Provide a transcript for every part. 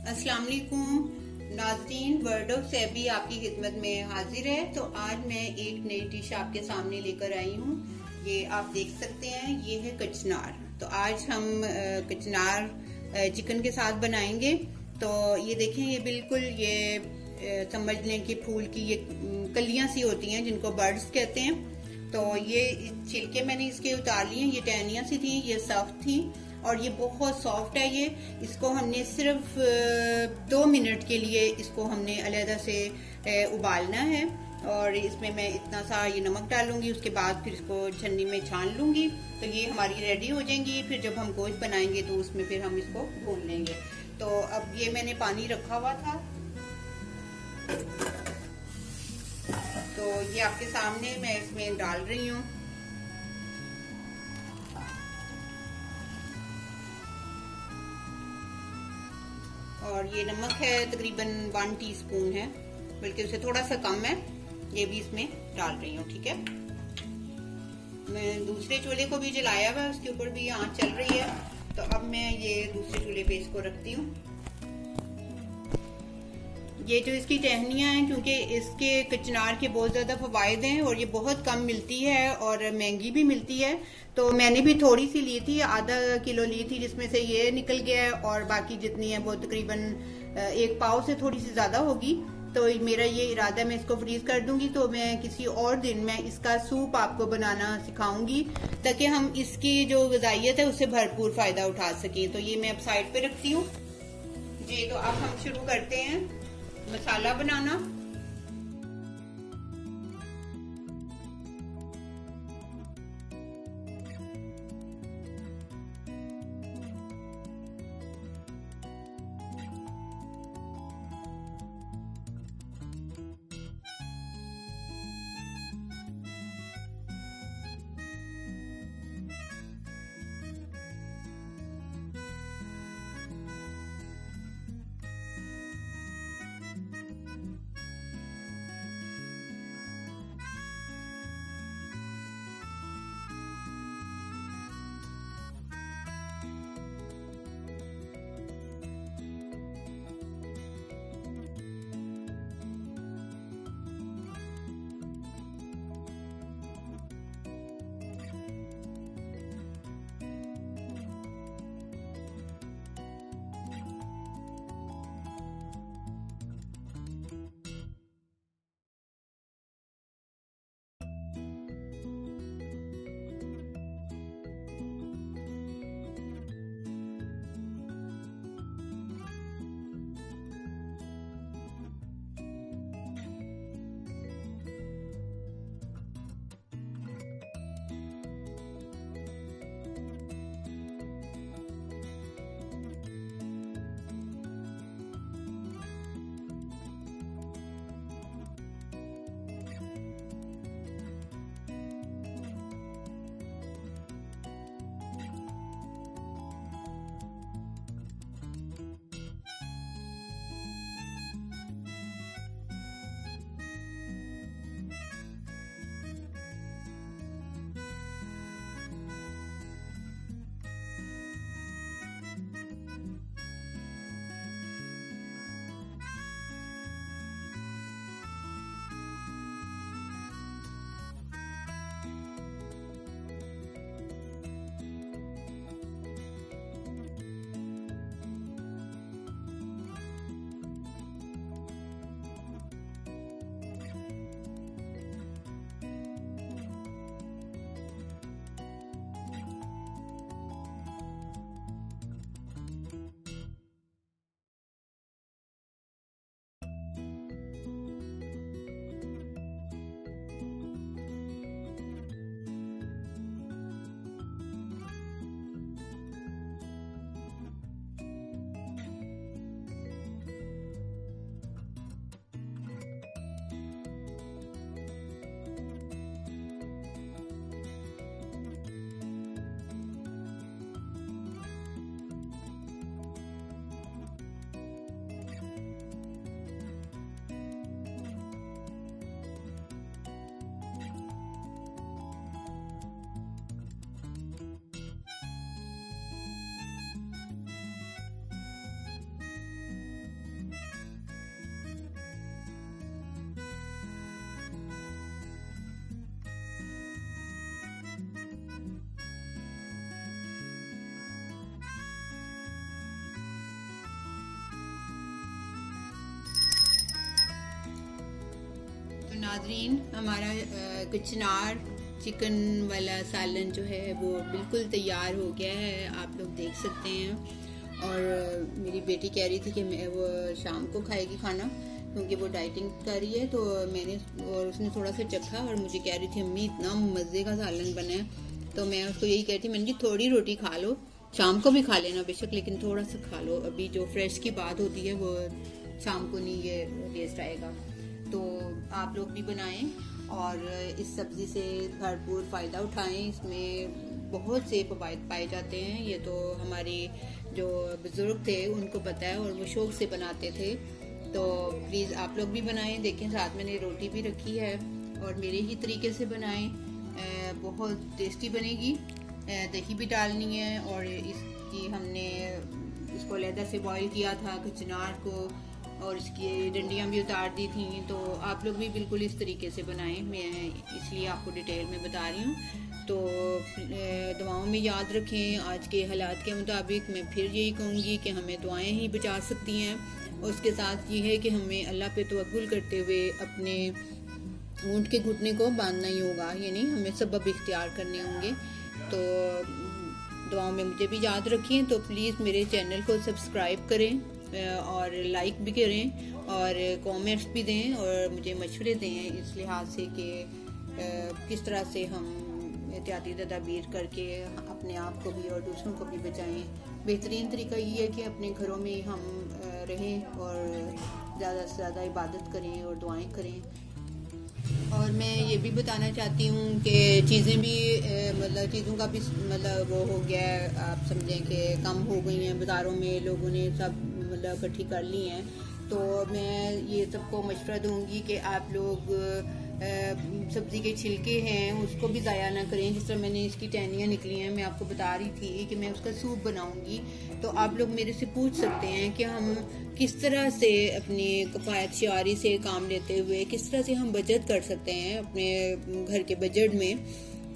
अस्सलाम वालेकुम नाज़रीन, वर्ड ऑफ सेबी आपकी खिदमत में हाजिर है। तो आज मैं एक नई डिश आपके सामने लेकर आई हूँ। ये आप देख सकते हैं, ये है कचनार। तो आज हम कचनार चिकन के साथ बनाएंगे। तो ये देखें, ये बिल्कुल ये समझ लें कि फूल की ये कलियां सी होती हैं जिनको बर्ड्स कहते हैं। तो ये छिलके मैंने इसके उतार लिए, ये टहनियां सी थी, ये सख्त थी और ये बहुत सॉफ्ट है। ये इसको हमने सिर्फ 2 मिनट के लिए इसको हमने अलहदा से उबालना है और इसमें मैं इतना सा ये नमक डालूंगी। उसके बाद फिर इसको छन्नी में छान लूंगी। तो ये हमारी रेडी हो जाएंगी। फिर जब हम गोश्त बनाएंगे तो उसमें फिर हम इसको भून लेंगे। तो अब ये मैंने पानी रखा हुआ था, तो ये आपके सामने मैं इसमें डाल रही हूँ। और ये नमक है तकरीबन 1 टीस्पून है, बल्कि उससे थोड़ा सा कम है। ये भी इसमें डाल रही हूँ, ठीक है। मैं दूसरे चूल्हे को भी जलाया हुआ है, उसके ऊपर भी आंच चल रही है। तो अब मैं ये दूसरे चूल्हे पे इसको रखती हूँ। ये जो इसकी टहनियां हैं, क्योंकि इसके कचनार के बहुत ज्यादा फवायद हैं और ये बहुत कम मिलती है और महंगी भी मिलती है। तो मैंने भी थोड़ी सी ली थी, आधा किलो ली थी, जिसमें से ये निकल गया है और बाकी जितनी है वो तकरीबन 1 पाव से थोड़ी सी ज्यादा होगी। तो मेरा ये इरादा है मैं इसको फ्रीज कर दूंगी। तो मैं किसी और दिन मैं इसका सूप आपको बनाना सिखाऊंगी ताकि हम इसकी जो ग़िज़ाइयत है उससे भरपूर फायदा उठा सकें। तो ये मैं अब साइड पे रखती हूँ जी। तो अब हम शुरू करते हैं मसाला बनाना। नाज़रीन, हमारा कचनार चिकन वाला सालन जो है वो बिल्कुल तैयार हो गया है, आप लोग देख सकते हैं। और मेरी बेटी कह रही थी कि मैं वो शाम को खाएगी खाना, क्योंकि वो डाइटिंग कर रही है। तो मैंने और उसने थोड़ा सा चखा और मुझे कह रही थी अम्मी इतना मज़े का सालन बना है। तो मैं उसको यही कहती, मैंने जी थोड़ी रोटी खा लो, शाम को भी खा लेना बेशक, लेकिन थोड़ा सा खा लो, अभी जो फ्रेश की बात होती है वो शाम को नहीं ये टेस्ट आएगा। तो आप लोग भी बनाएं और इस सब्ज़ी से भरपूर फ़ायदा उठाएं। इसमें बहुत से फ़वाइद पाए जाते हैं। ये तो हमारे जो बुज़ुर्ग थे उनको पता है और वो शौक़ से बनाते थे। तो प्लीज़ आप लोग भी बनाएं। देखें साथ मैंने रोटी भी रखी है और मेरे ही तरीके से बनाएं, बहुत टेस्टी बनेगी। दही भी डालनी है और इसकी हमने इसको अलहदा से बॉईल किया था कचनार को, और इसकी डंडियाँ भी उतार दी थी। तो आप लोग भी बिल्कुल इस तरीके से बनाएं, मैं इसलिए आपको डिटेल में बता रही हूँ। तो दुआओं में याद रखें। आज के हालात के मुताबिक मैं फिर यही कहूँगी कि हमें दुआएं ही बचा सकती हैं। और उसके साथ ये है कि हमें अल्लाह पे तवक्कुल करते हुए अपने ऊँट के घुटने को बांधना ही होगा, यानी हमें सबब इख्तियार करने होंगे। तो दुआओं में मुझे भी याद रखें। तो प्लीज़ मेरे चैनल को सब्सक्राइब करें और लाइक भी करें और कमेंट्स भी दें और मुझे मशवरे दें इस लिहाज से कि किस तरह से हम एहतियाती तदाबीर करके अपने आप को भी और दूसरों को भी बचाएं। बेहतरीन तरीका ये है कि अपने घरों में हम रहें और ज़्यादा से ज़्यादा इबादत करें और दुआएं करें। और मैं ये भी बताना चाहती हूँ कि चीज़ें भी मतलब चीज़ों का भी मतलब वो हो गया है, आप समझें कि कम हो गई हैं, बाज़ारों में लोगों ने सब मतलब इकट्ठी कर ली हैं। तो मैं ये सबको मशवरा दूंगी कि आप लोग सब्ज़ी के छिलके हैं उसको भी ज़ाया ना करें। जिस तरह मैंने इसकी टहनियाँ निकली हैं, मैं आपको बता रही थी कि मैं उसका सूप बनाऊंगी। तो आप लोग मेरे से पूछ सकते हैं कि हम किस तरह से अपनी किफ़ायत शारी से काम लेते हुए किस तरह से हम बचत कर सकते हैं अपने घर के बजट में।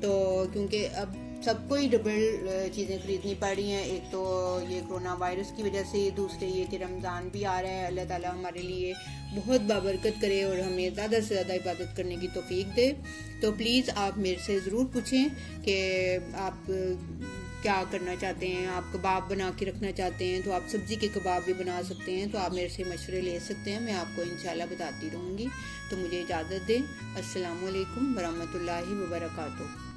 तो क्योंकि अब सबको ही डबल चीज़ें खरीदनी पड़ रही हैं। एक तो ये कोरोना वायरस की वजह से, दूसरे ये कि रमज़ान भी आ रहा है। अल्लाह ताला हमारे लिए बहुत बाबरकत करे और हमें ज़्यादा से ज़्यादा इबादत करने की तौफीक दे। तो प्लीज़ आप मेरे से ज़रूर पूछें कि आप क्या करना चाहते हैं। आप कबाब बना के रखना चाहते हैं तो आप सब्ज़ी के कबाब भी बना सकते हैं। तो आप मेरे से मशवरे ले सकते हैं, मैं आपको इंशाल्लाह बताती रहूँगी। तो मुझे इजाज़त दें। अस्सलामु अलैकुम वरहमतुल्लाहि वबरकातुहू।